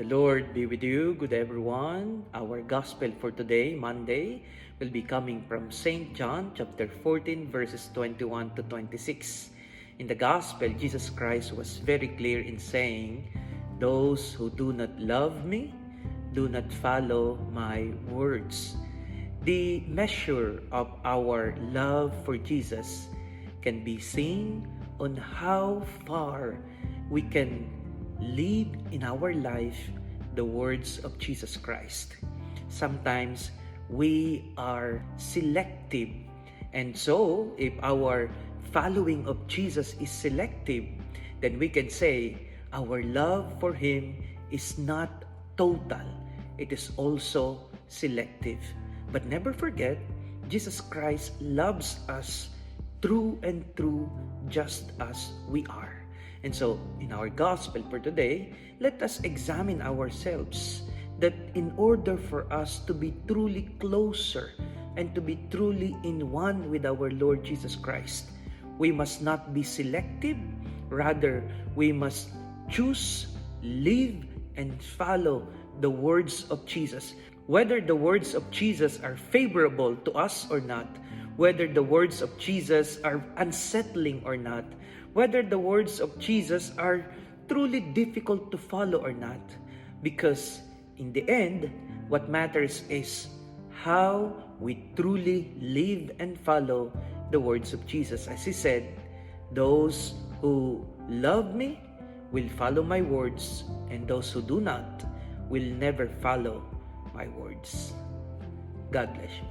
The Lord be with you, good everyone. Our gospel for today, Monday, will be coming from St. John chapter 14 verses 21 to 26. In the gospel, Jesus Christ was very clear in saying, "Those who do not love me do not follow my words." The measure of our love for Jesus can be seen on how far we can live in our life the words of Jesus Christ. Sometimes we are selective, and so if our following of Jesus is selective, then we can say our love for Him is not total, it is also selective. But never forget, Jesus Christ loves us through and through just as we are. And so, in our gospel for today, let us examine ourselves that in order for us to be truly closer and to be truly in one with our Lord Jesus Christ, we must not be selective. Rather, we must choose, live, and follow the words of Jesus. Whether the words of Jesus are favorable to us or not, whether the words of Jesus are unsettling or not, whether the words of Jesus are truly difficult to follow or not. Because in the end, what matters is how we truly live and follow the words of Jesus. As He said, those who love me will follow my words, and those who do not will never follow my words. God bless you.